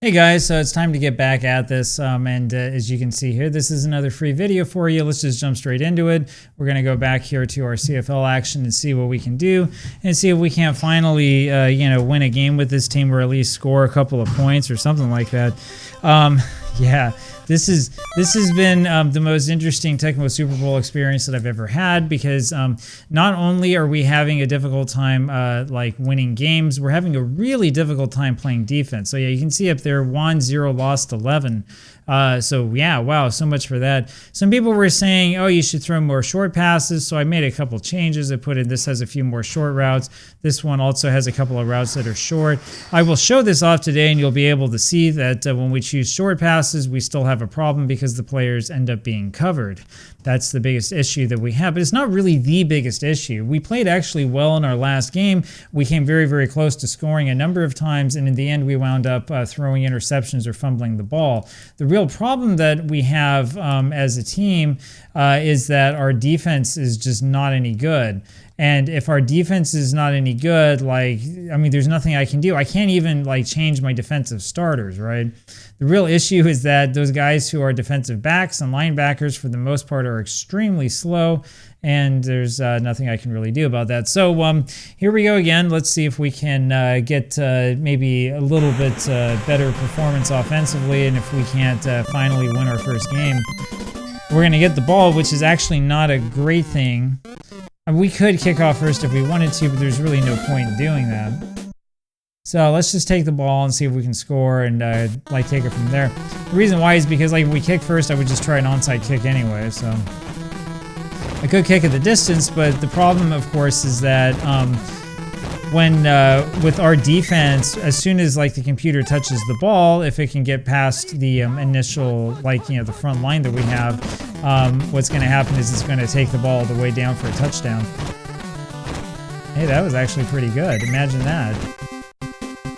Hey guys, so it's time to get back at this, and as you can see here, this is another free video for you. Let's just jump straight into it. We're going to go back here to our CFL action and see what we can do, and see if we can't finally, win a game with this team, or at least score a couple of points or something like that. Yeah, this has been the most interesting Tecmo Super Bowl experience that I've ever had, because not only are we having a difficult time like winning games, we're having a really difficult time playing defense. So yeah, you can see up there, won 0, lost 11. So yeah, wow, so much for that. Some people were saying, oh, you should throw more short passes. So I made a couple changes. I put in, this has a few more short routes. This one also has a couple of routes that are short. I will show this off today, and you'll be able to see that when we choose short passes, we still have a problem because the players end up being covered. That's the biggest issue that we have, but it's not really the biggest issue. We played actually well in our last game. We came very, very close to scoring a number of times, and in the end, we wound up throwing interceptions or fumbling the ball. The real problem that we have as a team is that our defense is just not any good. And if our defense is not any good, there's nothing I can do. I can't even change my defensive starters, right? The real issue is that those guys who are defensive backs and linebackers, for the most part, are extremely slow, and there's nothing I can really do about that. So here we go again. Let's see if we can get maybe a little bit better performance offensively, and if we can't finally win our first game. We're going to get the ball, which is actually not a great thing. We could kick off first if we wanted to, but there's really no point in doing that. So let's just take the ball and see if we can score and take it from there. The reason why is because if we kick first, I would just try an onside kick anyway. So I could kick at the distance, but the problem, of course, is that with our defense, as soon as the computer touches the ball, if it can get past the initial the front line that we have, what's going to happen is it's going to take the ball all the way down for a touchdown. Hey, that was actually pretty good. Imagine that.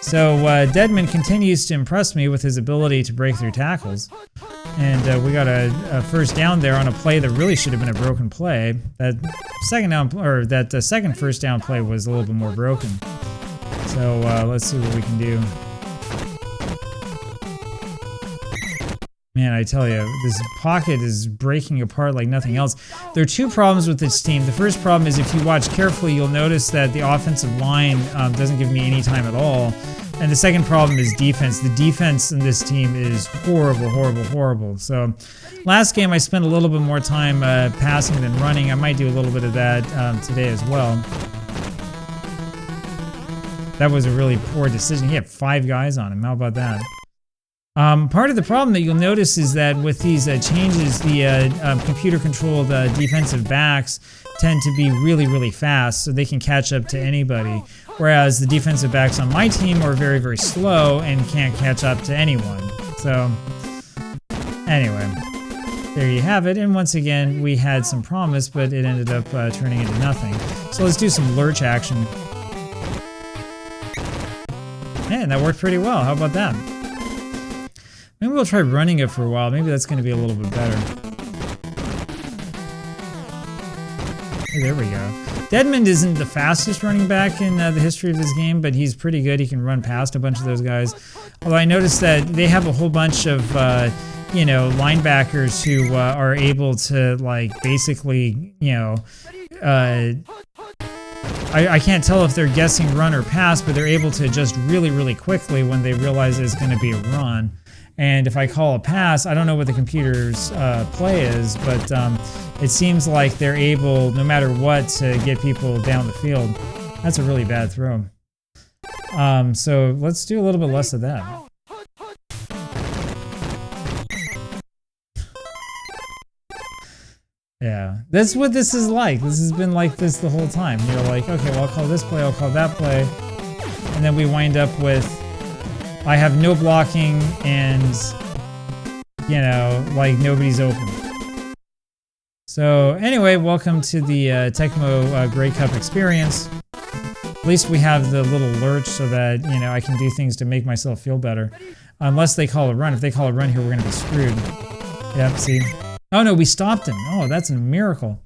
So Deadman continues to impress me with his ability to break through tackles. And we got a first down there on a play that really should have been a broken play. That second first down play was a little bit more broken. So let's see what we can do. Man, I tell you, this pocket is breaking apart like nothing else. There are two problems with this team. The first problem is, if you watch carefully, you'll notice that the offensive line doesn't give me any time at all. And the second problem is defense. The defense in this team is horrible, horrible, horrible. So last game I spent a little bit more time passing than running. I might do a little bit of that today as well. That was a really poor decision. He had 5 guys on him. How about that? Part of the problem that you'll notice is that with these changes, the computer-controlled defensive backs tend to be really, really fast, so they can catch up to anybody, whereas the defensive backs on my team are very, very slow and can't catch up to anyone. So anyway, there you have it. And once again, we had some promise, but it ended up turning into nothing. So let's do some lurch action. And that worked pretty well. How about that? Maybe we'll try running it for a while. Maybe that's going to be a little bit better. Hey, there we go. Deadman isn't the fastest running back in the history of this game, but he's pretty good. He can run past a bunch of those guys. Although I noticed that they have a whole bunch of, linebackers who are able to, basically, I can't tell if they're guessing run or pass, but they're able to adjust really, really quickly when they realize it's going to be a run. And if I call a pass, I don't know what the computer's play is, but it seems like they're able, no matter what, to get people down the field. That's a really bad throw. So let's do a little bit less of that. Yeah, that's what this is like. This has been like this the whole time. You're like, okay, well, I'll call this play, I'll call that play. And then we wind up with, I have no blocking and, nobody's open. So anyway, welcome to the Tecmo Grey Cup experience. At least we have the little lurch so that, I can do things to make myself feel better. Unless they call a run. If they call a run here, we're going to be screwed. Yep, see? Oh no, we stopped him. Oh, that's a miracle.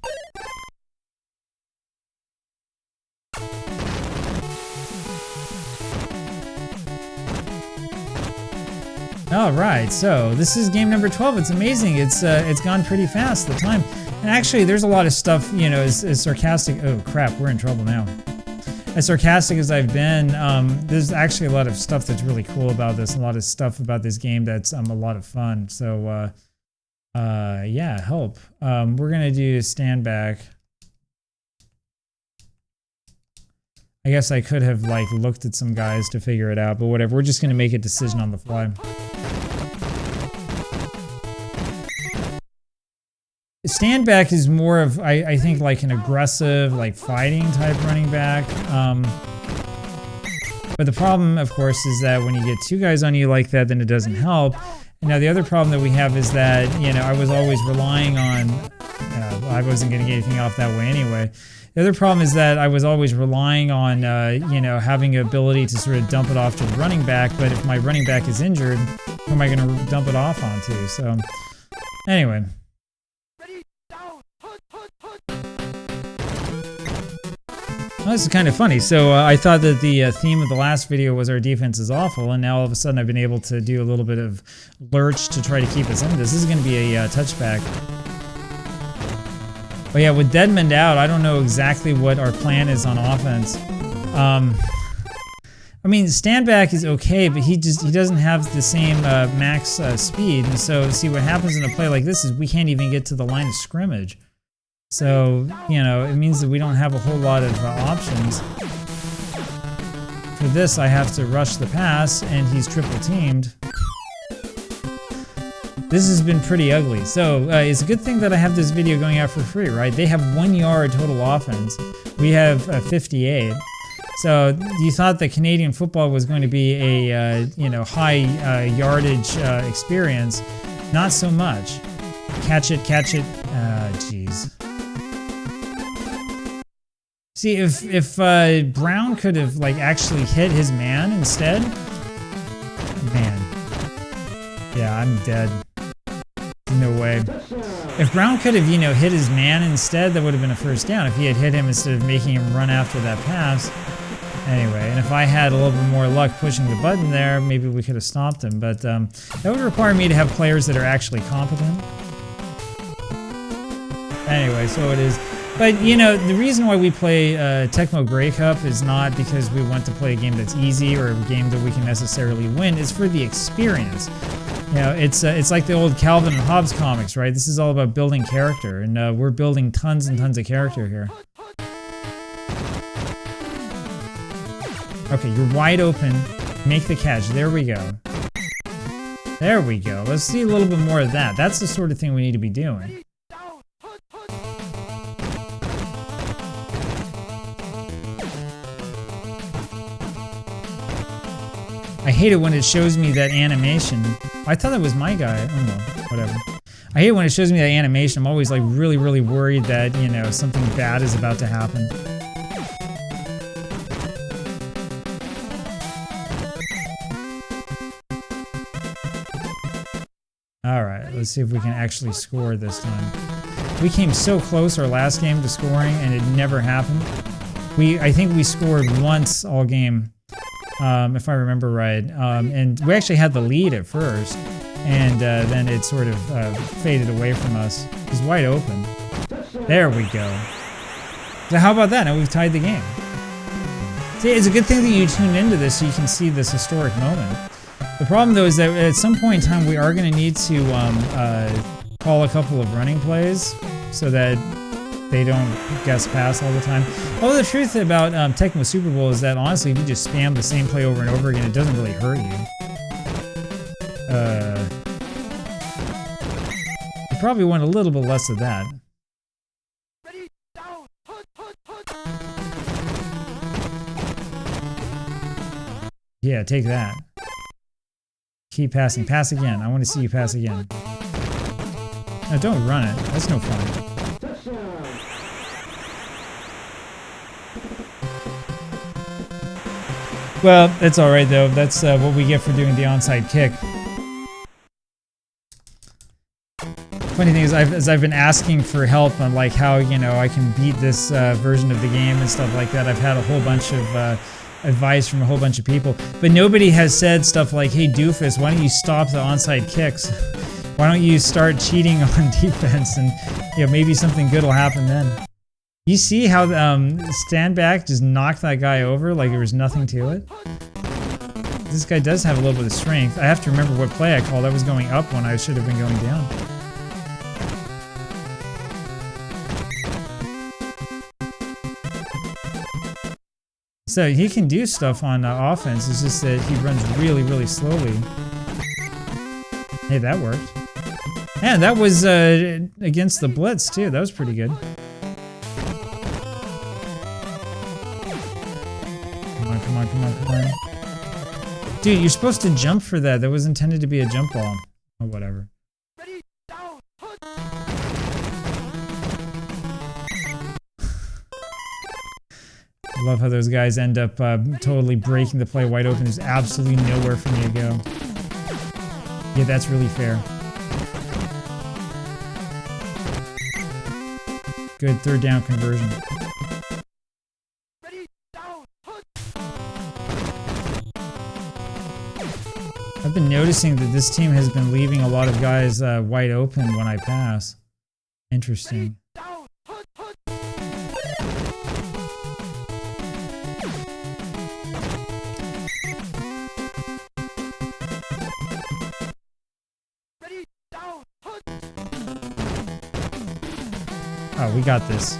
All right, so this is game number 12. It's amazing. It's gone pretty fast, the time. And actually, there's a lot of stuff, you know, as sarcastic. Oh crap, we're in trouble now. As sarcastic as I've been, there's actually a lot of stuff that's really cool about this. A lot of stuff about this game that's a lot of fun. So yeah, help. We're gonna do stand back. I guess I could have like looked at some guys to figure it out, but whatever. We're just gonna make a decision on the fly. Stand back is more of, I think, like an aggressive, like fighting type running back. But the problem, of course, is that when you get two guys on you like that, then it doesn't help. And now the other problem that we have is that, you know, I was always relying on, I wasn't getting anything off that way anyway. The other problem is that I was always relying on, you know, having the ability to sort of dump it off to the running back. But if my running back is injured, who am I going to dump it off onto? So anyway. Well, this is kind of funny. So I thought that the theme of the last video was our defense is awful, and now all of a sudden I've been able to do a little bit of lurch to try to keep us in this. This is going to be a touchback. But yeah, with Deadman out, I don't know exactly what our plan is on offense. I mean, stand back is okay, but he doesn't have the same max speed, and so see what happens in a play like this is we can't even get to the line of scrimmage. So, you know, it means that we don't have a whole lot of options. For this, I have to rush the pass, and he's triple teamed. This has been pretty ugly. So, it's a good thing that I have this video going out for free, right? They have 1 yard total offense. We have 58. So, you thought that Canadian football was going to be a, you know, high yardage experience. Not so much. Catch it, catch it. Jeez. See, if Brown could have like actually hit his man instead, man, yeah, I'm dead. No way. If Brown could have, you know, hit his man instead, that would have been a first down. If he had hit him instead of making him run after that pass. Anyway, and if I had a little bit more luck pushing the button there, maybe we could have stopped him. But that would require me to have players that are actually competent. Anyway, so it is. But, you know, the reason why we play Tecmo Grey Cup is not because we want to play a game that's easy or a game that we can necessarily win. It's for the experience. You know, it's like the old Calvin and Hobbes comics, right? This is all about building character, and we're building tons and tons of character here. Okay, you're wide open. Make the catch. There we go. There we go. Let's see a little bit more of that. That's the sort of thing we need to be doing. I hate it when it shows me that animation. I thought that was my guy. Oh no, whatever. I hate it when it shows me that animation. I'm always like really, really worried that, you know, something bad is about to happen. Alright, let's see if we can actually score this time. We came so close our last game to scoring and it never happened. I think we scored once all game. If I remember right, and we actually had the lead at first, and then it sort of faded away from us. He's wide open. There we go. So how about that? Now we've tied the game. See, it's a good thing that you tuned into this so you can see this historic moment. The problem, though, is that at some point in time we are going to need to call a couple of running plays so that they don't guess pass all the time. Although the truth about Tecmo Super Bowl is that honestly, if you just spam the same play over and over again, it doesn't really hurt you. You probably want a little bit less of that. Yeah, take that. Keep passing. Pass again. I want to see you pass again. No, don't run it. That's no fun. Well, that's alright though. That's what we get for doing the onside kick. Funny thing is, as I've been asking for help on like how, you know, I can beat this version of the game and stuff like that, I've had a whole bunch of advice from a whole bunch of people. But nobody has said stuff like, hey, doofus, why don't you stop the onside kicks? Why don't you start cheating on defense and maybe something good will happen then. You see how stand back just knocked that guy over like there was nothing to it? This guy does have a little bit of strength. I have to remember what play I called. I was going up when I should have been going down. So he can do stuff on offense. It's just that he runs really, really slowly. Hey, that worked. And that was against the blitz too. That was pretty good. Come on, come on, come on. Dude, you're supposed to jump for that. That was intended to be a jump ball. Or whatever. I love how those guys end up totally breaking the play wide open. There's absolutely nowhere for me to go. Yeah, that's really fair. Good third down conversion. I've been noticing that this team has been leaving a lot of guys wide open when I pass. Interesting. Oh, we got this.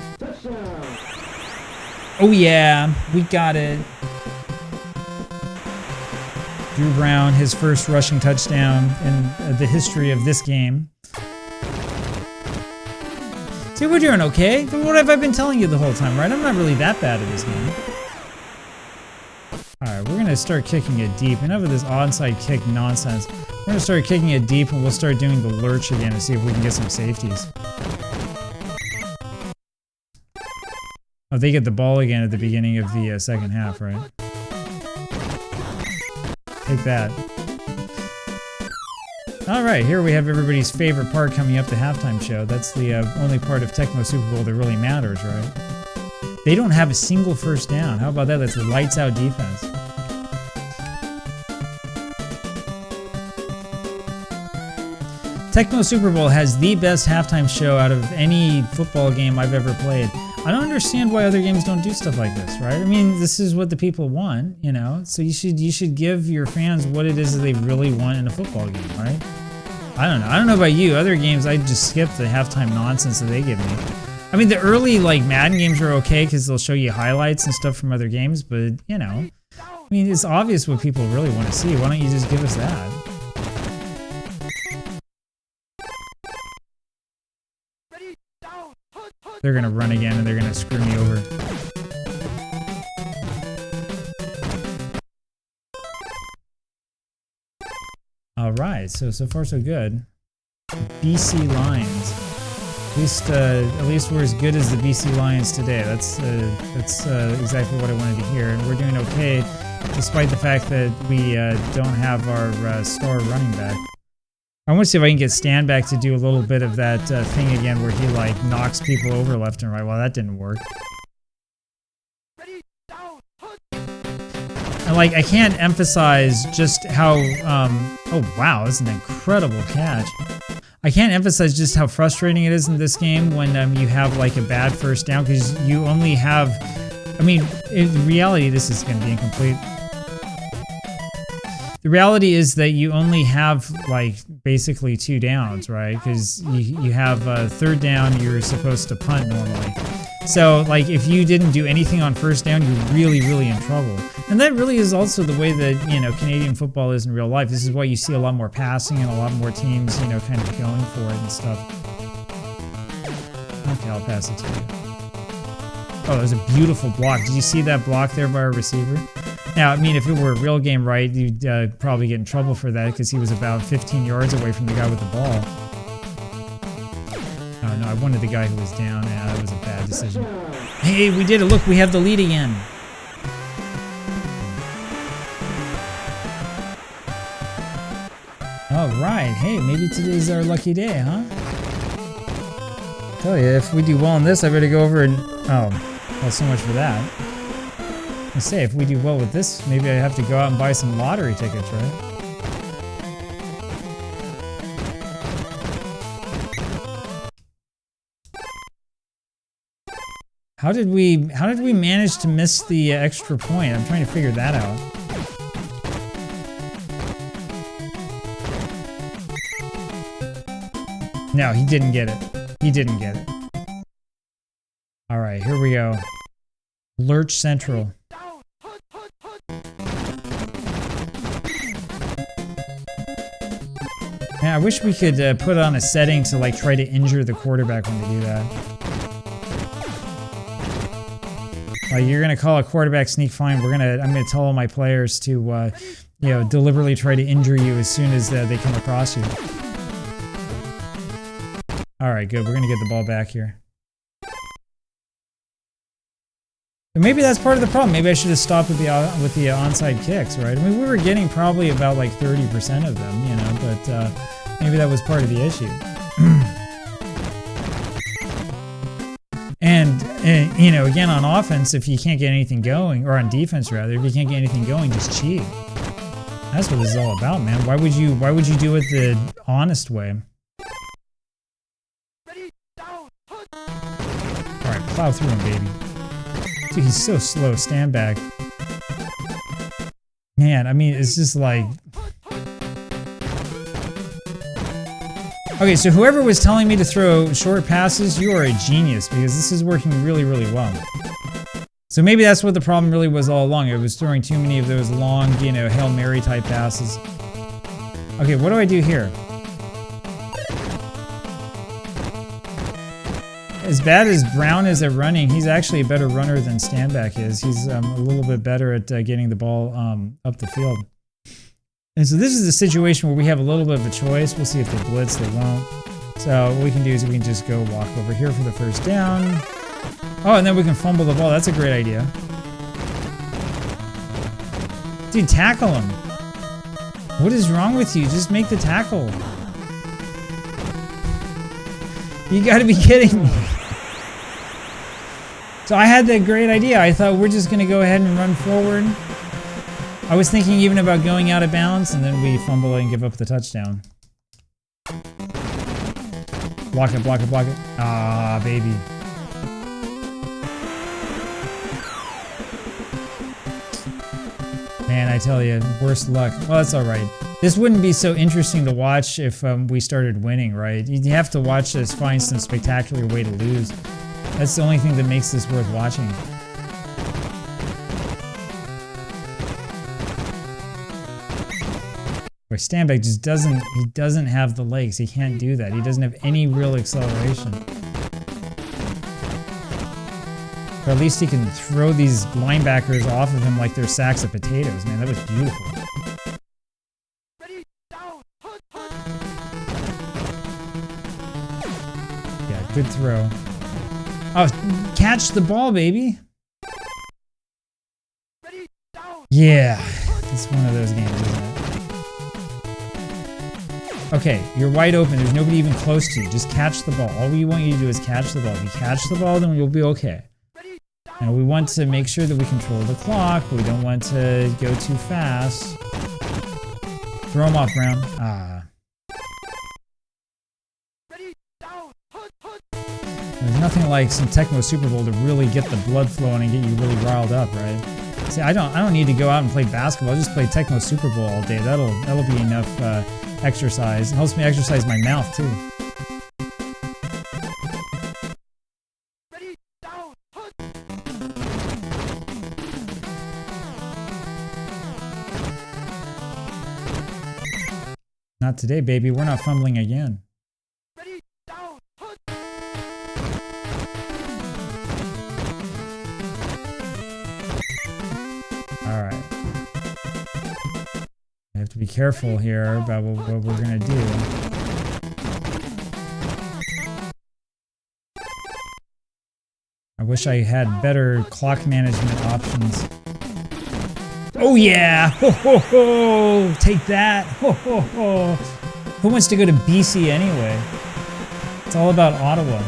Oh yeah, we got it. Drew Brown, his first rushing touchdown in the history of this game. See, we're doing okay. What have I been telling you the whole time, right? I'm not really that bad at this game. Alright, we're going to start kicking it deep. Enough of this onside kick nonsense. We're going to start kicking it deep and we'll start doing the lurch again and see if we can get some safeties. Oh, they get the ball again at the beginning of the second half, right? Take that. Alright, here we have everybody's favorite part coming up, the halftime show. That's the only part of Tecmo Super Bowl that really matters, right? They don't have a single first down. How about that? That's a lights out defense. Tecmo Super Bowl has the best halftime show out of any football game I've ever played. I don't understand why other games don't do stuff like this, right? I mean, this is what the people want, you know? So you should give your fans what it is that they really want in a football game, right? I don't know. I don't know about you. Other games, I just skip the halftime nonsense that they give me. I mean, the early, like, Madden games are okay because they'll show you highlights and stuff from other games, but, you know. I mean, it's obvious what people really want to see. Why don't you just give us that? They're going to run again and they're going to screw me over. Alright, so far so good. BC Lions. At least we're as good as the BC Lions today. That's exactly what I wanted to hear. And we're doing okay, despite the fact that we don't have our star running back. I want to see if I can get Standback to do a little bit of that thing again where he like knocks people over left and right. Well, that didn't work. And like, I can't emphasize just how, oh wow, that's an incredible catch. I can't emphasize just how frustrating it is in this game when you have like a bad first down because you only have, I mean, in reality, this is going to be incomplete. The reality is that you only have like basically 2 downs, right? Because you have third down, you're supposed to punt normally. So like if you didn't do anything on first down, you're really, really in trouble. And that really is also the way that, you know, Canadian football is in real life. This is why you see a lot more passing and a lot more teams, you know, kind of going for it and stuff. Okay, I'll pass it to you. Oh, that was a beautiful block. Did you see that block there by our receiver? Now, I mean, if it were a real game, right, you'd probably get in trouble for that because he was about 15 yards away from the guy with the ball. Oh, no, I wanted the guy who was down. Yeah, that was a bad decision. Hey, we did it. Look, we have the lead again. All right. Hey, maybe today's our lucky day, huh? Tell you, if we do well in this, I better go over and... Oh, well, so much for that. I say, if we do well with this, maybe I have to go out and buy some lottery tickets, right? How did we manage to miss the extra point? I'm trying to figure that out. No, he didn't get it. He didn't get it. All right, here we go. Lurch Central. Man, I wish we could put on a setting to like try to injure the quarterback when they do that. You're gonna call a quarterback sneak fine. I'm gonna tell all my players to, you know, deliberately try to injure you as soon as they come across you. All right, good. We're gonna get the ball back here. But maybe that's part of the problem. Maybe I should have stopped with the onside kicks, right? I mean, we were getting probably about like 30% of them, you know, but maybe that was part of the issue. And, you know, again, on offense, if you can't get anything going, or on defense rather, if you can't get anything going, just cheat. That's what this is all about, man. Why would you do it the honest way? Alright, plow through him, baby. Dude, he's so slow. Stand back. Man, I mean, it's just like... Okay, so whoever was telling me to throw short passes, you are a genius, because this is working really, really well. So maybe that's what the problem really was all along. It was throwing too many of those long, you know, Hail Mary type passes. Okay, what do I do here? As bad as Brown is at running, he's actually a better runner than Standback is. He's a little bit better at getting the ball up the field. And so this is a situation where we have a little bit of a choice. We'll see if they blitz, they won't. So what we can do is we can just go walk over here for the first down. Oh, and then we can fumble the ball. That's a great idea. Dude, tackle him. What is wrong with you? Just make the tackle. You gotta be kidding me. So I had that great idea. I thought we're just gonna go ahead and run forward. I was thinking even about going out of bounds, and then we fumble and give up the touchdown. Block it, block it, block it. Ah, baby. Man, I tell you, worst luck. Well, that's all right. This wouldn't be so interesting to watch if we started winning, right? You have to watch us find some spectacular way to lose. That's the only thing that makes this worth watching. Where Standback just doesn't have the legs. He can't do that. He doesn't have any real acceleration. But at least he can throw these linebackers off of him like they're sacks of potatoes. Man, that was beautiful. Yeah, good throw. Oh, catch the ball, baby. Yeah, it's one of those games, isn't it? Okay, you're wide open. There's nobody even close to you. Just catch the ball. All we want you to do is catch the ball. If you catch the ball, then you'll be okay. And we want to make sure that we control the clock, but we don't want to go too fast. Throw him off, Brown. Ah. There's nothing like some Tecmo Super Bowl to really get the blood flowing and get you really riled up, right? See, I don't need to go out and play basketball. I'll just play Tecmo Super Bowl all day. That'll be enough exercise. It helps me exercise my mouth too. Not today, baby. We're not fumbling again. All right. I have to be careful here about what we're gonna do. I wish I had better clock management options. Oh yeah! Ho ho ho! Take that! Ho ho ho! Who wants to go to BC anyway? It's all about Ottawa.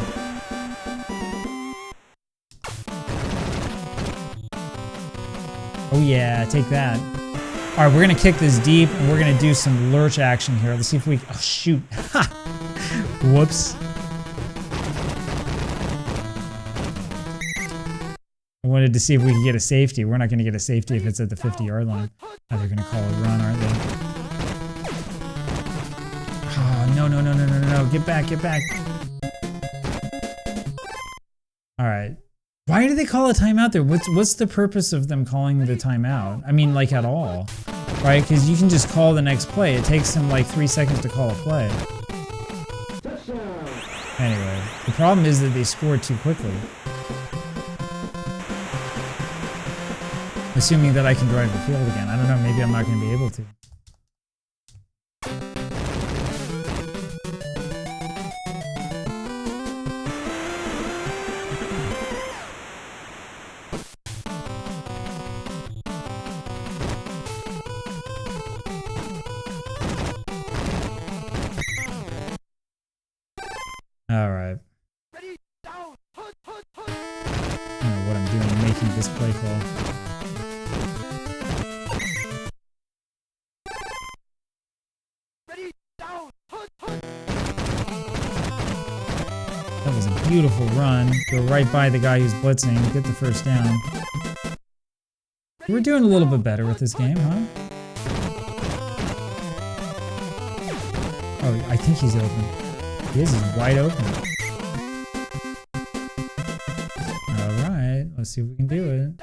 Oh yeah, take that. All right, we're gonna kick this deep, and we're gonna do some lurch action here. Let's see if we. Oh shoot! Ha! Whoops. I wanted to see if we could get a safety. We're not gonna get a safety if it's at the 50-yard line. Oh, they're gonna call a run, aren't they? Oh no no no no no no! Get back! Get back! All right. Why do they call a timeout there? What's the purpose of them calling the timeout? I mean, like at all, right? Because you can just call the next play. It takes them like 3 seconds to call a play. Anyway, the problem is that they scored too quickly. Assuming that I can drive the field again. I don't know, maybe I'm not going to be able to. All right. I don't know what I'm doing making this play call. That was a beautiful run. Go right by the guy who's blitzing, get the first down. We're doing a little bit better with this game, huh? Oh, I think he's open. He is, he's wide open. Alright, let's see if we can do it.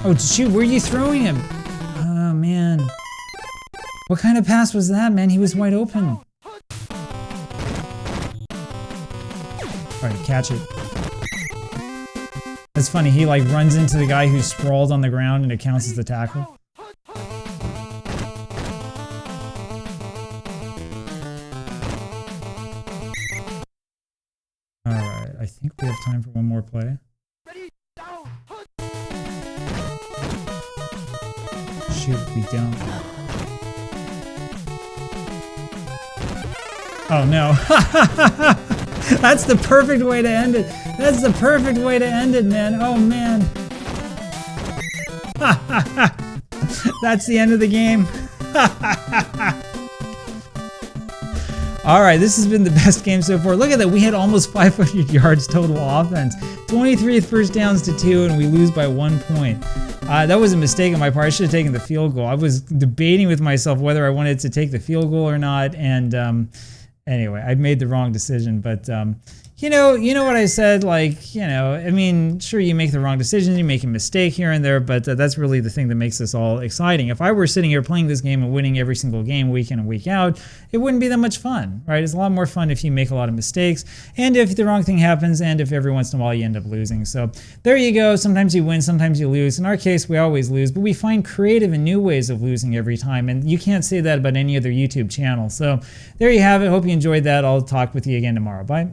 Oh shoot, where are you throwing him? Oh man. What kind of pass was that, man? He was wide open. Alright, catch it. That's funny, he like runs into the guy who's sprawled on the ground and it counts as the tackle. Alright, I think we have time for one more play. Shoot, we don't. Oh no. That's the perfect way to end it. That's the perfect way to end it, man. Oh man. That's the end of the game. Alright, this has been the best game so far. Look at that, we had almost 500 yards total offense. 23 first downs to 2, and we lose by 1 point. That was a mistake on my part. I should have taken the field goal. I was debating with myself whether I wanted to take the field goal or not, and anyway, I made the wrong decision, but you know what I said, like, I mean, sure, you make the wrong decision, you make a mistake here and there, but that's really the thing that makes this all exciting. If I were sitting here playing this game and winning every single game week in and week out, it wouldn't be that much fun, right? It's a lot more fun if you make a lot of mistakes, and if the wrong thing happens, and if every once in a while you end up losing. So there you go. Sometimes you win, sometimes you lose. In our case, we always lose, but we find creative and new ways of losing every time, and you can't say that about any other YouTube channel. So there you have it. Hope you enjoyed that. I'll talk with you again tomorrow. Bye.